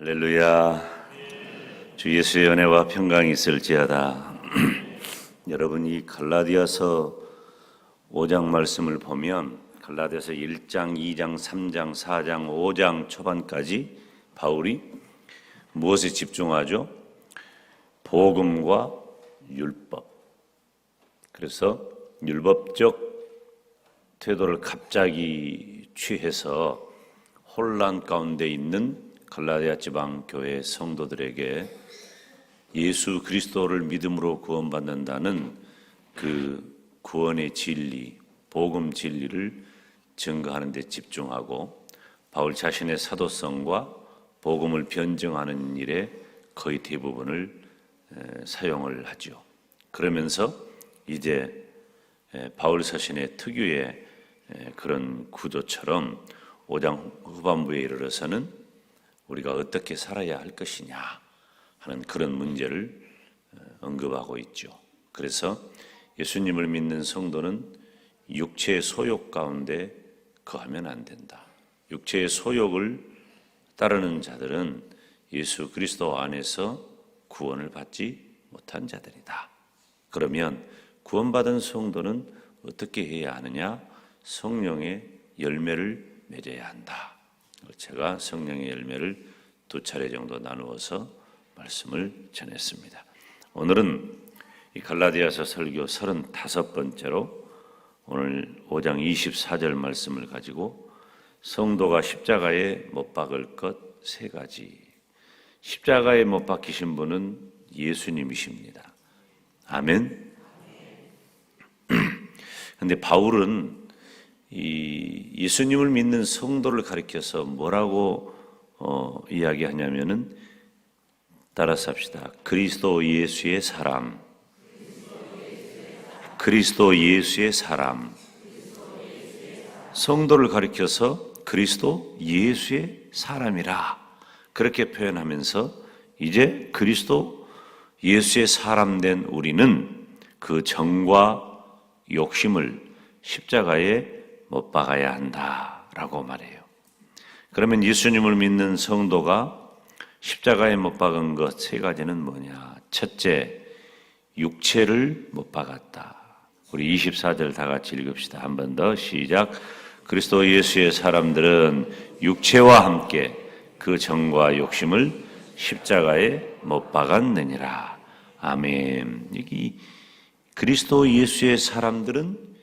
할렐루야. 주 예수의 은혜와 평강이 있을지어다. 여러분, 이 갈라디아서 5장 말씀을 보면 갈라디아서 1장, 2장, 3장, 4장, 5장 초반까지 바울이 무엇에 집중하죠? 복음과 율법. 그래서 율법적 태도를 갑자기 취해서 혼란 가운데 있는 갈라디아 지방 교회 성도들에게 예수 그리스도를 믿음으로 구원받는다는 그 구원의 진리, 복음 진리를 증거하는 데 집중하고 바울 자신의 사도성과 복음을 변증하는 일에 거의 대부분을 사용을 하죠. 그러면서 이제 바울 서신의 특유의 그런 구조처럼 5장 후반부에 이르러서는 우리가 어떻게 살아야 할 것이냐 하는 그런 문제를 언급하고 있죠. 그래서 예수님을 믿는 성도는 육체의 소욕 가운데 거하면 안 된다. 육체의 소욕을 따르는 자들은 예수 그리스도 안에서 구원을 받지 못한 자들이다. 그러면 구원받은 성도는 어떻게 해야 하느냐? 성령의 열매를 맺어야 한다. 제가 성령의 열매를 2차례 정도 나누어서 말씀을 전했습니다. 오늘은 이 갈라디아서 설교 35번째로 오늘 5장 24절 말씀을 가지고 성도가 십자가에 못 박을 것 3가지. 십자가에 못 박히신 분은 예수님이십니다. 아멘. 그런데 바울은 이 예수님을 믿는 성도를 가리켜서 뭐라고 이야기하냐면은 따라서 합시다. 그리스도 예수의 사람. 그리스도 예수의 사람. 성도를 가리켜서 그리스도 예수의 사람이라 그렇게 표현하면서 이제 그리스도 예수의 사람 된 우리는 그 정과 욕심을 십자가에 못 박아야 한다라고 말해요. 그러면 예수님을 믿는 성도가 십자가에 못 박은 것 3가지는 뭐냐? 첫째, 육체를 못 박았다. 우리 24절 다 같이 읽읍시다. 한 번 더 시작. 그리스도 예수의 사람들은 육체와 함께 그 정과 욕심을 십자가에 못 박았느니라. 아멘. 여기 그리스도 예수의 사람들은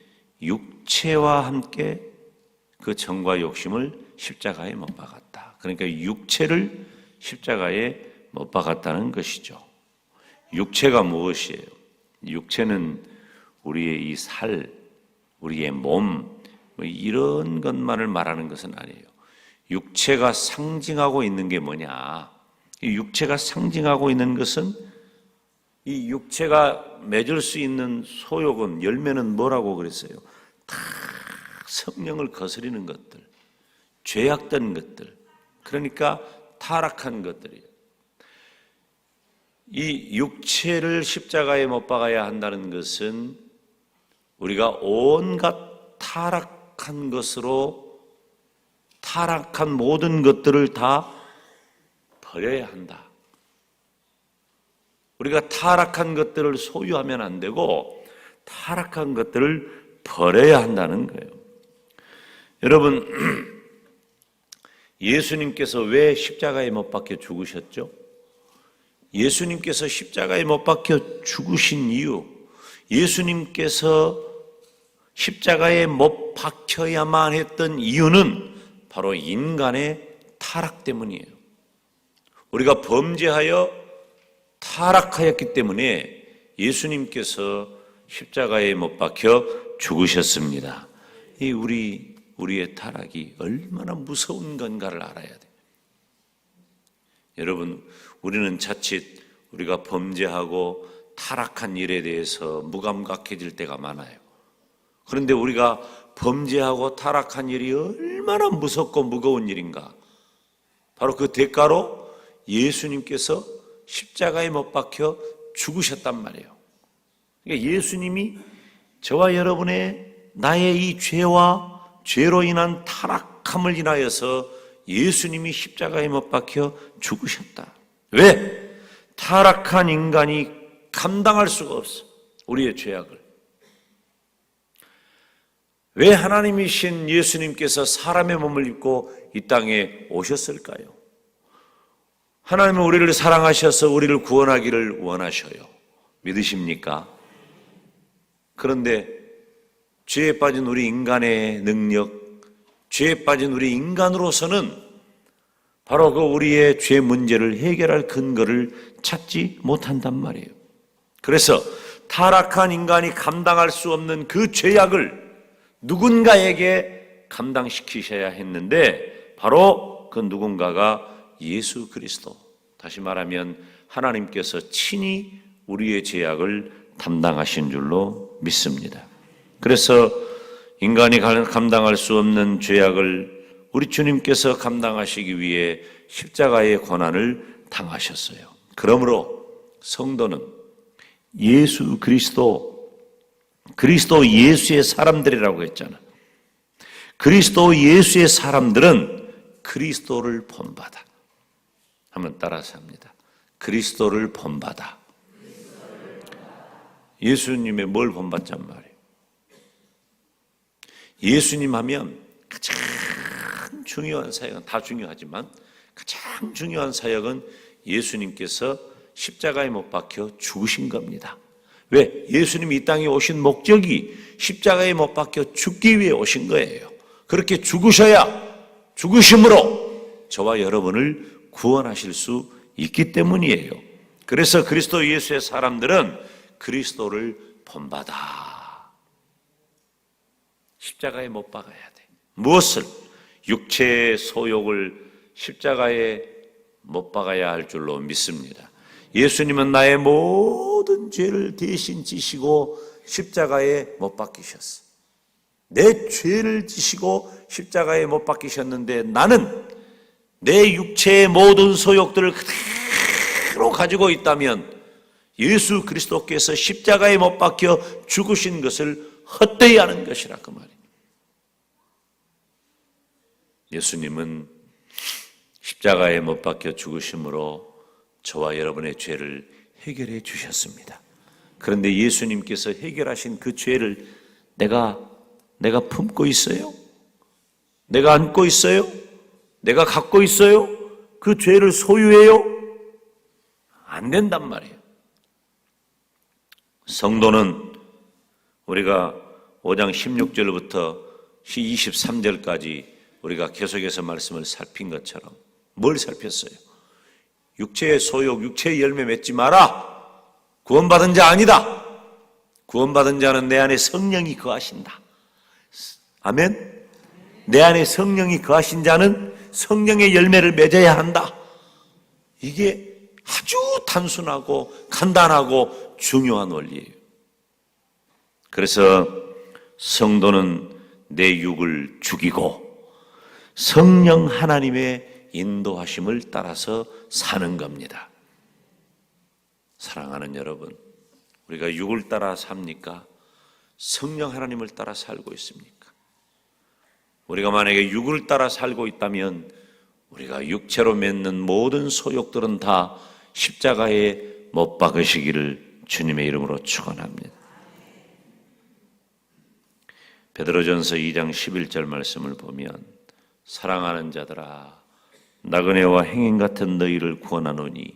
육체와 함께 그 정과 욕심을 십자가에 못 박았다. 그러니까 육체를 십자가에 못 박았다는 것이죠. 육체가 무엇이에요? 육체는 우리의 이 살, 우리의 몸, 이런 것만을 말하는 것은 아니에요. 육체가 상징하고 있는 게 뭐냐? 이 육체가 상징하고 있는 것은 이 육체가 맺을 수 있는 소욕은, 열매는 뭐라고 그랬어요? 다 성령을 거스리는 것들, 죄악된 것들, 그러니까 타락한 것들이에요. 이 육체를 십자가에 못 박아야 한다는 것은 우리가 온갖 타락한 것으로 타락한 모든 것들을 다 버려야 한다. 우리가 타락한 것들을 소유하면 안 되고 타락한 것들을 버려야 한다는 거예요. 여러분, 예수님께서 왜 십자가에 못 박혀 죽으셨죠? 예수님께서 십자가에 못 박혀 죽으신 이유, 예수님께서 십자가에 못 박혀야만 했던 이유는 바로 인간의 타락 때문이에요. 우리가 범죄하여 타락하였기 때문에 예수님께서 십자가에 못 박혀 죽으셨습니다. 이 우리의 타락이 얼마나 무서운 건가를 알아야 돼요. 여러분, 우리는 자칫 우리가 범죄하고 타락한 일에 대해서 무감각해질 때가 많아요. 그런데 우리가 범죄하고 타락한 일이 얼마나 무섭고 무거운 일인가? 바로 그 대가로 예수님께서 십자가에 못 박혀 죽으셨단 말이에요. 그러니까 예수님이 저와 여러분의 나의 이 죄와 죄로 인한 타락함을 인하여서 예수님이 십자가에 못 박혀 죽으셨다. 왜? 타락한 인간이 감당할 수가 없어. 우리의 죄악을. 왜 하나님이신 예수님께서 사람의 몸을 입고 이 땅에 오셨을까요? 하나님은 우리를 사랑하셔서 우리를 구원하기를 원하셔요. 믿으십니까? 그런데 죄에 빠진 우리 인간의 능력, 죄에 빠진 우리 인간으로서는 바로 그 우리의 죄 문제를 해결할 근거를 찾지 못한단 말이에요. 그래서 타락한 인간이 감당할 수 없는 그 죄악을 누군가에게 감당시키셔야 했는데 바로 그 누군가가 예수 그리스도, 다시 말하면 하나님께서 친히 우리의 죄악을 담당하신 줄로 믿습니다. 그래서 인간이 감당할 수 없는 죄악을 우리 주님께서 감당하시기 위해 십자가의 고난을 당하셨어요. 그러므로 성도는 예수 그리스도 예수의 사람들이라고 했잖아. 그리스도 예수의 사람들은 그리스도를 본받아. 한번 따라서 합니다. 그리스도를 본받아. 예수님의 뭘 본받잔 말이에요? 예수님 하면 가장 중요한 사역은, 다 중요하지만 가장 중요한 사역은 예수님께서 십자가에 못 박혀 죽으신 겁니다. 왜? 예수님이 이 땅에 오신 목적이 십자가에 못 박혀 죽기 위해 오신 거예요. 그렇게 죽으심으로 저와 여러분을 구원하실 수 있기 때문이에요. 그래서 그리스도 예수의 사람들은 그리스도를 본받아. 십자가에 못 박아야 돼. 무엇을? 육체의 소욕을 십자가에 못 박아야 할 줄로 믿습니다. 예수님은 나의 모든 죄를 대신 지시고 십자가에 못 박히셨어. 내 죄를 지시고 십자가에 못 박히셨는데 나는 내 육체의 모든 소욕들을 그대로 가지고 있다면 예수 그리스도께서 십자가에 못 박혀 죽으신 것을 헛되이 하는 것이라 그 말이에요. 예수님은 십자가에 못 박혀 죽으심으로 저와 여러분의 죄를 해결해 주셨습니다. 그런데 예수님께서 해결하신 그 죄를 내가 품고 있어요? 내가 안고 있어요? 내가 갖고 있어요? 그 죄를 소유해요? 안 된단 말이에요. 성도는 우리가 5장 16절부터 23절까지 우리가 계속해서 말씀을 살핀 것처럼 뭘 살폈어요? 육체의 소욕, 육체의 열매 맺지 마라. 구원받은 자 아니다. 구원받은 자는 내 안에 성령이 거하신다. 아멘? 내 안에 성령이 거하신 자는 성령의 열매를 맺어야 한다. 이게 아주 단순하고 간단하고 중요한 원리예요. 그래서 성도는 내 육을 죽이고 성령 하나님의 인도하심을 따라서 사는 겁니다. 사랑하는 여러분, 우리가 육을 따라 삽니까? 성령 하나님을 따라 살고 있습니까? 우리가 만약에 육을 따라 살고 있다면 우리가 육체로 맺는 모든 소욕들은 다 십자가에 못 박으시기를 주님의 이름으로 축원합니다. 베드로전서 2장 11절 말씀을 보면 사랑하는 자들아 나그네와 행인 같은 너희를 구원하노니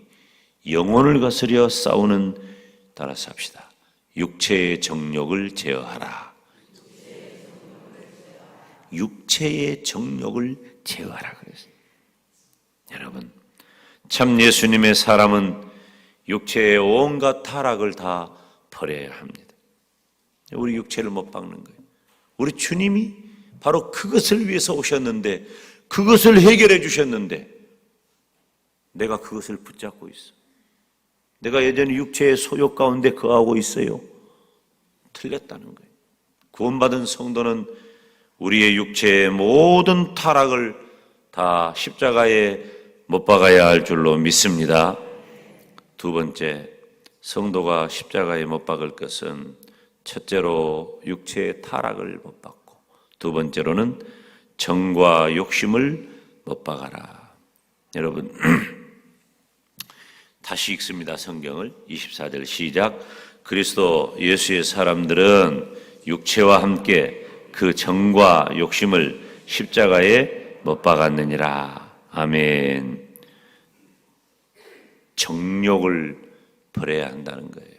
영혼을 거스려 싸우는 따라서 합시다. 육체의 정욕을 제어하라. 육체의 정욕을 제어하라 그랬어요. 여러분, 참 예수님의 사람은 육체의 온갖 타락을 다 버려야 합니다. 우리 육체를 못 박는 거예요. 우리 주님이 바로 그것을 위해서 오셨는데, 그것을 해결해 주셨는데 내가 그것을 붙잡고 있어. 내가 여전히 육체의 소욕 가운데 거하고 있어요. 틀렸다는 거예요. 구원받은 성도는 우리의 육체의 모든 타락을 다 십자가에 못 박아야 할 줄로 믿습니다. 두 번째, 성도가 십자가에 못 박을 것은 첫째로 육체의 타락을 못 박고 두 번째로는 정과 욕심을 못 박아라. 여러분 다시 읽습니다. 성경을 24절 시작. 그리스도 예수의 사람들은 육체와 함께 그 정과 욕심을 십자가에 못 박았느니라. 아멘. 정욕을 버려야 한다는 거예요.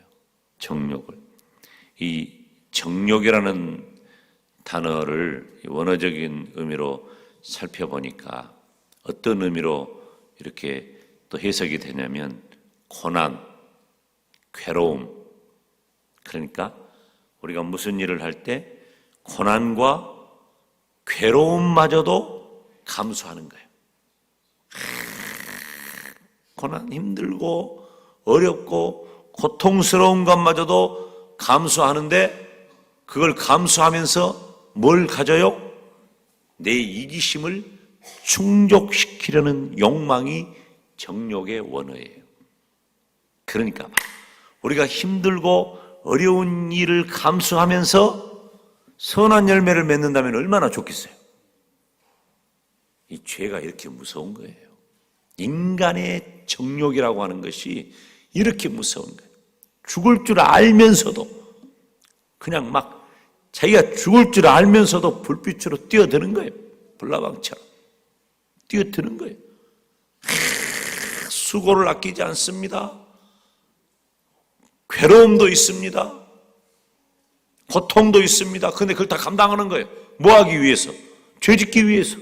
정욕을. 이 정욕이라는 단어를 원어적인 의미로 살펴보니까 어떤 의미로 이렇게 또 해석이 되냐면 고난, 괴로움. 그러니까 우리가 무슨 일을 할 때 고난과 괴로움마저도 감수하는 거예요. 고난 힘들고 어렵고 고통스러운 것마저도 감수하는데 그걸 감수하면서 뭘 가져요? 내 이기심을 충족시키려는 욕망이 정욕의 원어예요. 그러니까 우리가 힘들고 어려운 일을 감수하면서 선한 열매를 맺는다면 얼마나 좋겠어요. 이 죄가 이렇게 무서운 거예요. 인간의 정욕이라고 하는 것이 이렇게 무서운 거예요. 죽을 줄 알면서도 그냥 막 자기가 죽을 줄 알면서도 불빛으로 뛰어드는 거예요. 불나방처럼 뛰어드는 거예요. 수고를 아끼지 않습니다. 괴로움도 있습니다. 고통도 있습니다. 그런데 그걸 다 감당하는 거예요. 뭐 하기 위해서? 죄 짓기 위해서.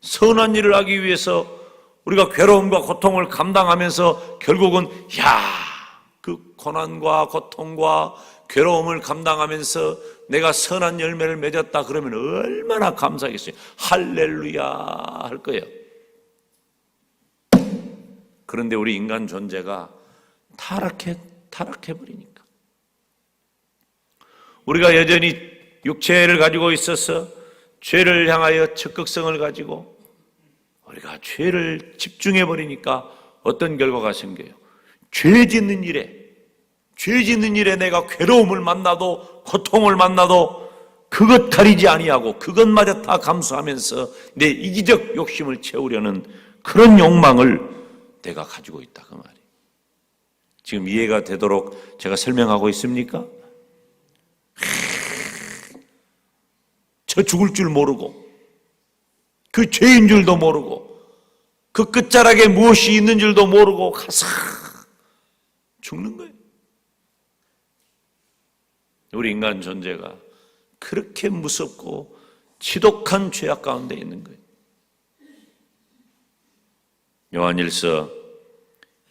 선한 일을 하기 위해서 우리가 괴로움과 고통을 감당하면서 결국은 그 고난과 고통과 괴로움을 감당하면서 내가 선한 열매를 맺었다 그러면 얼마나 감사하겠어요. 할렐루야 할 거예요. 그런데 우리 인간 존재가 타락해버리니까 우리가 여전히 육체를 가지고 있어서 죄를 향하여 적극성을 가지고 우리가 죄를 집중해버리니까 어떤 결과가 생겨요? 죄 짓는 일에 내가 괴로움을 만나도 고통을 만나도 그것 가리지 아니하고 그것마저 다 감수하면서 내 이기적 욕심을 채우려는 그런 욕망을 내가 가지고 있다 그 말이에요. 지금 이해가 되도록 제가 설명하고 있습니까? 저 죽을 줄 모르고 그 죄인 줄도 모르고 그 끝자락에 무엇이 있는 줄도 모르고 가서 죽는 거예요. 우리 인간 존재가 그렇게 무섭고 지독한 죄악 가운데 있는 거예요. 요한일서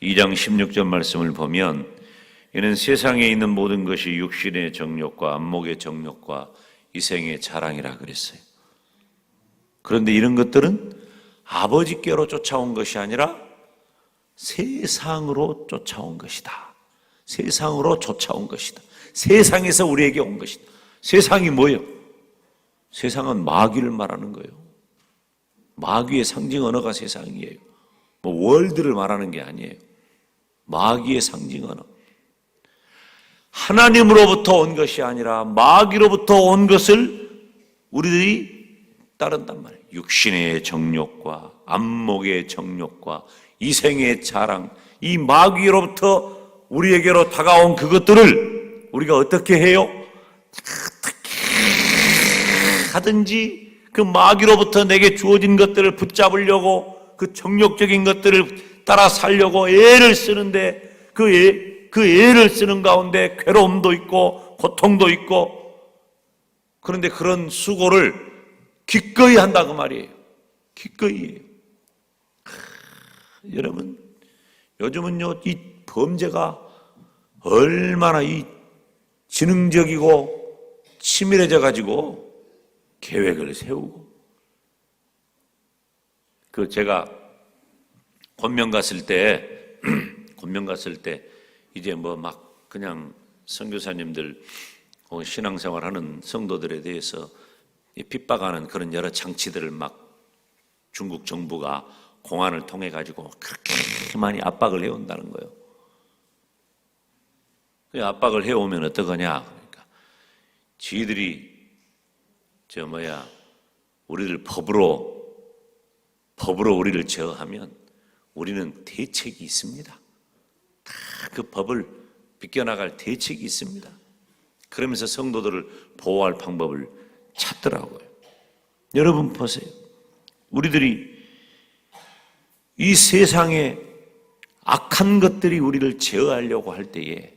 2장 16절 말씀을 보면 이는 세상에 있는 모든 것이 육신의 정욕과 안목의 정욕과 이생의 자랑이라 그랬어요. 그런데 이런 것들은 아버지께로 쫓아온 것이 아니라 세상으로 쫓아온 것이다. 세상으로 쫓아온 것이다. 세상에서 우리에게 온 것이다. 세상이 뭐예요? 세상은 마귀를 말하는 거예요. 마귀의 상징 언어가 세상이에요. 뭐 월드를 말하는 게 아니에요. 마귀의 상징 언어. 하나님으로부터 온 것이 아니라 마귀로부터 온 것을 우리들이 따른단 말이에요. 육신의 정욕과 안목의 정욕과 이생의 자랑, 이 마귀로부터 우리에게로 다가온 그것들을 우리가 어떻게 해요? 어떻게 하든지 그 마귀로부터 내게 주어진 것들을 붙잡으려고 그 정욕적인 것들을 따라 살려고 애를 쓰는데 그 애를 쓰는 가운데 괴로움도 있고 고통도 있고 그런데 그런 수고를 기꺼이 한다 그 말이에요. 기꺼이. 여러분 요즘은요 이 범죄가 얼마나 이 지능적이고 치밀해져 가지고 계획을 세우고 제가 권명 갔을 때 이제 뭐 막 그냥 선교사님들 신앙생활하는 성도들에 대해서 핍박하는 그런 여러 장치들을 막 중국 정부가 공안을 통해 가지고 그렇게 많이 압박을 해온다는 거예요. 그 압박을 해오면 어떡하냐? 그러니까 지들이 우리들 법으로 법으로 우리를 제어하면 우리는 대책이 있습니다. 다 그 법을 비껴나갈 대책이 있습니다. 그러면서 성도들을 보호할 방법을 찾더라고요. 여러분 보세요. 우리들이 이 세상에 악한 것들이 우리를 제어하려고 할 때에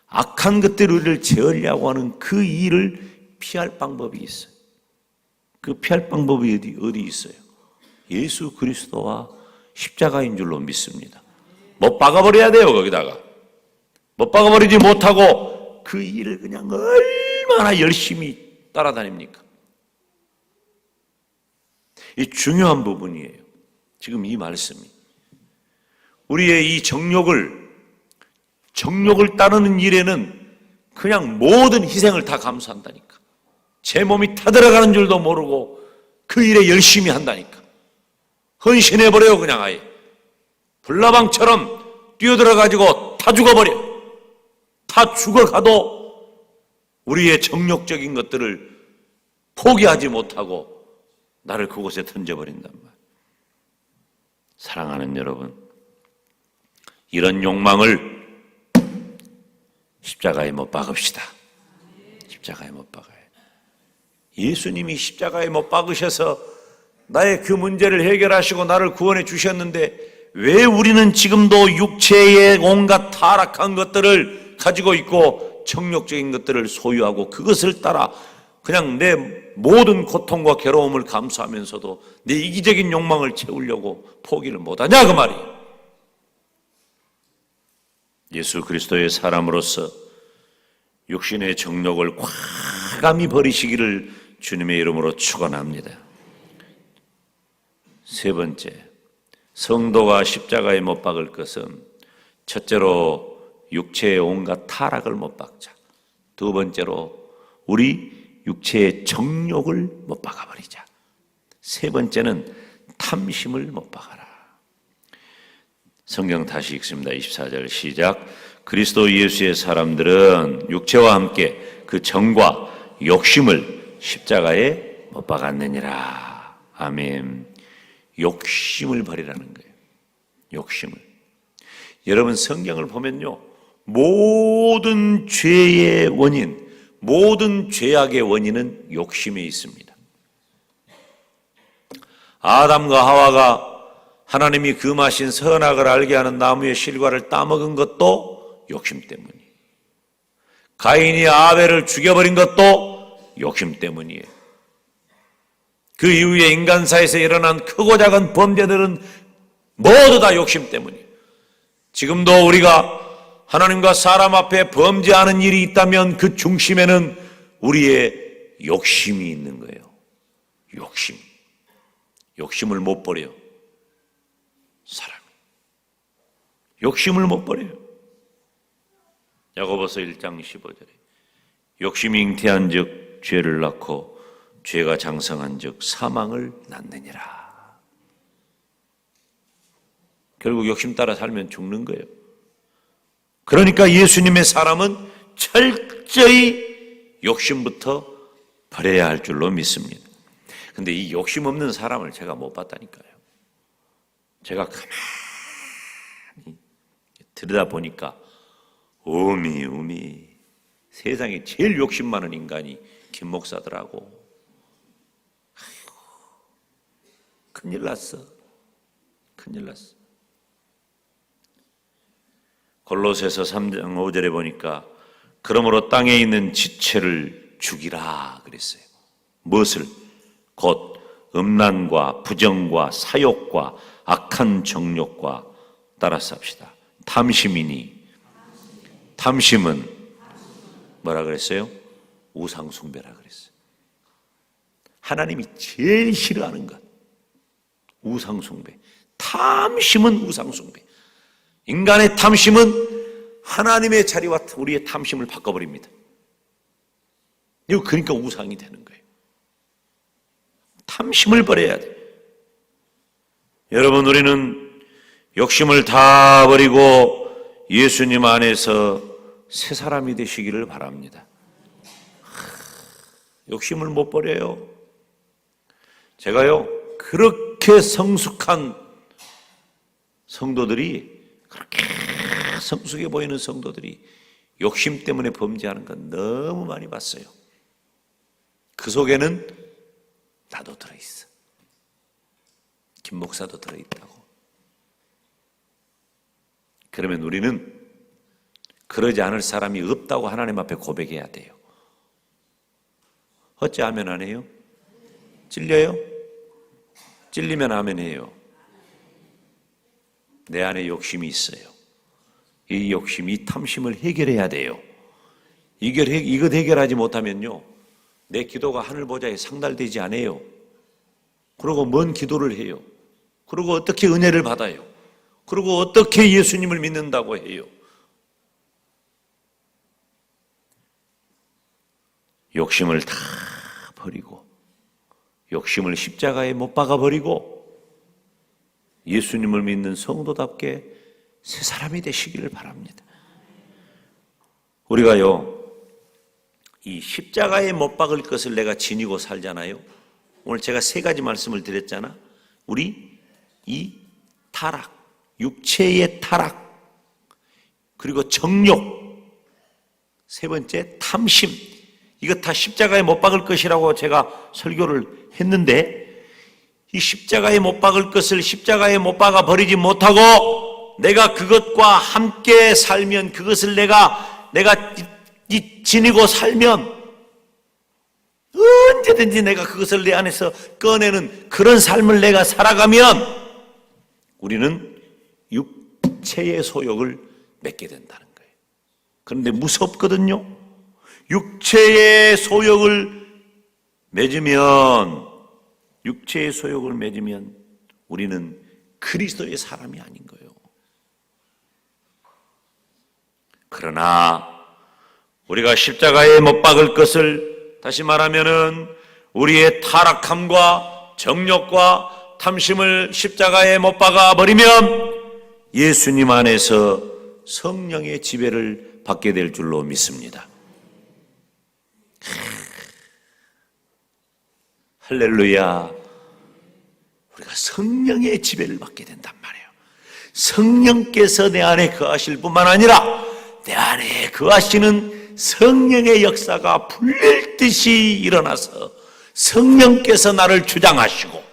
악한 것들이 우리를 제어하려고 하는 그 일을 피할 방법이 있어요. 그 피할 방법이 어디 있어요? 예수 그리스도와 십자가인 줄로 믿습니다. 못 박아버려야 돼요. 거기다가 못 박아버리지 못하고 그 일을 그냥 얼마나 열심히 따라다닙니까? 이 중요한 부분이에요. 지금 이 말씀이 우리의 이 정욕을 따르는 일에는 그냥 모든 희생을 다 감수한다니까. 제 몸이 타들어가는 줄도 모르고 그 일에 열심히 한다니까. 헌신해버려요. 그냥 아예 불나방처럼 뛰어들어가지고 다 죽어버려. 다 죽어가도 우리의 정욕적인 것들을 포기하지 못하고 나를 그곳에 던져버린단 말이에요. 사랑하는 여러분, 이런 욕망을 십자가에 못 박읍시다. 십자가에 못 박아요. 예수님이 십자가에 못 박으셔서 나의 그 문제를 해결하시고 나를 구원해 주셨는데 왜 우리는 지금도 육체의 온갖 타락한 것들을 가지고 있고 정욕적인 것들을 소유하고 그것을 따라 그냥 내 모든 고통과 괴로움을 감수하면서도 내 이기적인 욕망을 채우려고 포기를 못하냐 그 말이에요. 예수 그리스도의 사람으로서 육신의 정욕을 과감히 버리시기를 주님의 이름으로 축원합니다. 세 번째, 성도가 십자가에 못 박을 것은 첫째로 육체의 온갖 타락을 못 박자. 두 번째로 우리 육체의 정욕을 못 박아버리자. 세 번째는 탐심을 못 박아라. 성경 다시 읽습니다. 24절 시작. 그리스도 예수의 사람들은 육체와 함께 그 정과 욕심을 십자가에 못 박았느니라. 아멘. 욕심을 버리라는 거예요. 욕심을. 여러분 성경을 보면요. 모든 죄의 원인, 모든 죄악의 원인은 욕심에 있습니다. 아담과 하와가 하나님이 금하신 선악을 알게 하는 나무의 실과를 따먹은 것도 욕심 때문이에요. 가인이 아벨을 죽여버린 것도 욕심 때문이에요. 그 이후에 인간사에서 일어난 크고 작은 범죄들은 모두 다 욕심 때문이에요. 지금도 우리가 하나님과 사람 앞에 범죄하는 일이 있다면 그 중심에는 우리의 욕심이 있는 거예요. 욕심. 욕심을 못 버려요. 사람이. 욕심을 못 버려요. 야고보서 1장 15절에 욕심이 잉태한 즉 죄를 낳고 죄가 장성한 즉 사망을 낳느니라. 결국 욕심 따라 살면 죽는 거예요. 그러니까 예수님의 사람은 철저히 욕심부터 버려야 할 줄로 믿습니다. 근데 이 욕심 없는 사람을 제가 못 봤다니까요. 제가 가만히 들여다보니까 어미 세상에 제일 욕심 많은 인간이 김 목사더라고. 아이고, 큰일 났어. 골로새서 3장 5절에 보니까 그러므로 땅에 있는 지체를 죽이라 그랬어요. 무엇을? 곧 음란과 부정과 사욕과 악한 정욕과 따라서 합시다. 탐심이니 탐심은 뭐라 그랬어요? 우상숭배라 그랬어요. 하나님이 제일 싫어하는 것 우상숭배. 탐심은 우상숭배. 인간의 탐심은 하나님의 자리와 우리의 탐심을 바꿔버립니다. 이거 그러니까 우상이 되는 거예요. 탐심을 버려야 돼. 여러분 우리는 욕심을 다 버리고 예수님 안에서 새 사람이 되시기를 바랍니다. 욕심을 못 버려요. 제가요 그렇게 성숙한 성도들이, 그렇게 성숙해 보이는 성도들이 욕심 때문에 범죄하는 건 너무 많이 봤어요. 그 속에는 나도 들어있어. 김 목사도 들어있다고. 그러면 우리는 그러지 않을 사람이 없다고 하나님 앞에 고백해야 돼요. 어찌하면 안 해요? 찔려요? 찔리면 하면 해요. 내 안에 욕심이 있어요. 이 욕심, 이 탐심을 해결해야 돼요. 이것 해결하지 못하면요, 내 기도가 하늘 보좌에 상달되지 않아요. 그리고 뭔 기도를 해요? 그리고 어떻게 은혜를 받아요? 그리고 어떻게 예수님을 믿는다고 해요? 욕심을 다 버리고, 욕심을 십자가에 못 박아 버리고, 예수님을 믿는 성도답게 새 사람이 되시기를 바랍니다. 우리가요, 이 십자가에 못 박을 것을 내가 지니고 살잖아요. 오늘 제가 3가지 말씀을 드렸잖아. 우리 이 타락, 육체의 타락, 그리고 정욕, 3번째 탐심, 이거 다 십자가에 못 박을 것이라고 제가 설교를 했는데, 이 십자가에 못 박을 것을 십자가에 못 박아 버리지 못하고 내가 그것과 함께 살면, 그것을 내가 지니고 살면, 언제든지 내가 그것을 내 안에서 꺼내는 그런 삶을 내가 살아가면 우리는 육체의 소욕을 맺게 된다는 거예요. 그런데 무섭거든요. 육체의 소욕을 맺으면 우리는 그리스도의 사람이 아닌 거예요. 그러나 우리가 십자가에 못 박을 것을, 다시 말하면은 우리의 타락함과 정욕과 탐심을 십자가에 못 박아 버리면 예수님 안에서 성령의 지배를 받게 될 줄로 믿습니다. 할렐루야. 우리가 성령의 지배를 받게 된단 말이에요. 성령께서 내 안에 거하실 뿐만 아니라 내 안에 거하시는 성령의 역사가 불릴듯이 일어나서 성령께서 나를 주장하시고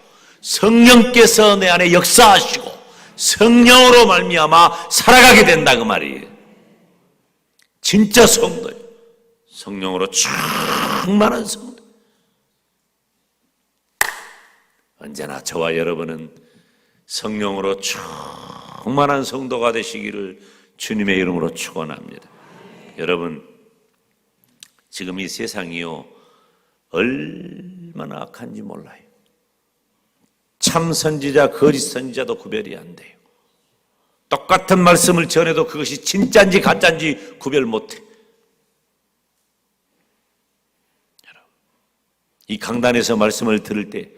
성령께서 내 안에 역사하시고 성령으로 말미암아 살아가게 된다, 그 말이에요. 진짜 성도예요. 성령으로 충만한 성도. 언제나 저와 여러분은 성령으로 충만한 성도가 되시기를 주님의 이름으로 축원합니다. 여러분, 지금 이 세상이요, 얼마나 악한지 몰라요. 참 선지자, 거짓 선지자도 구별이 안 돼요. 똑같은 말씀을 전해도 그것이 진짜인지 가짜인지 구별 못해. 여러분, 이 강단에서 말씀을 들을 때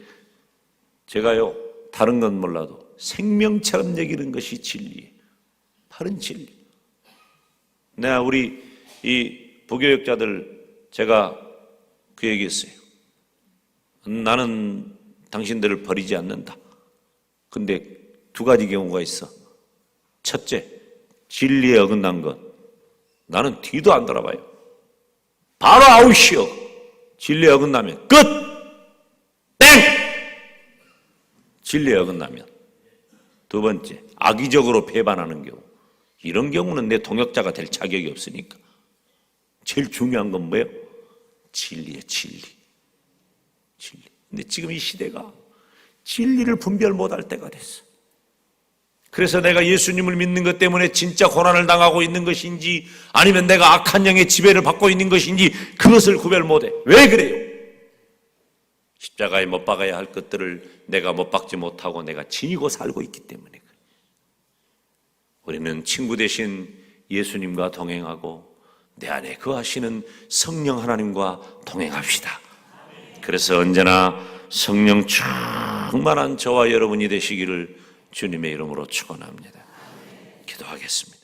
제가요, 다른 건 몰라도 생명처럼 여기는 것이 진리예요. 바른 진리. 내가 우리 이 부교역자들 제가 그 얘기했어요. 나는 당신들을 버리지 않는다. 근데 2가지 경우가 있어. 첫째, 진리에 어긋난 것. 나는 뒤도 안 돌아봐요. 바로 아웃이요. 진리에 어긋나면 끝! 땡! 진리에 어긋나면. 2번째, 악의적으로 배반하는 경우. 이런 경우는 내 동역자가 될 자격이 없으니까. 제일 중요한 건 뭐예요? 진리예요, 진리. 진리. 근데 지금 이 시대가 진리를 분별 못할 때가 됐어. 그래서 내가 예수님을 믿는 것 때문에 진짜 고난을 당하고 있는 것인지 아니면 내가 악한 영의 지배를 받고 있는 것인지 그것을 구별 못해. 왜 그래요? 십자가에 못 박아야 할 것들을 내가 못 박지 못하고 내가 지니고 살고 있기 때문에 그래요. 우리는 친구 되신 예수님과 동행하고 내 안에 거하시는 성령 하나님과 동행합시다. 그래서 언제나 성령 충만한 저와 여러분이 되시기를 주님의 이름으로 축원합니다. 기도하겠습니다.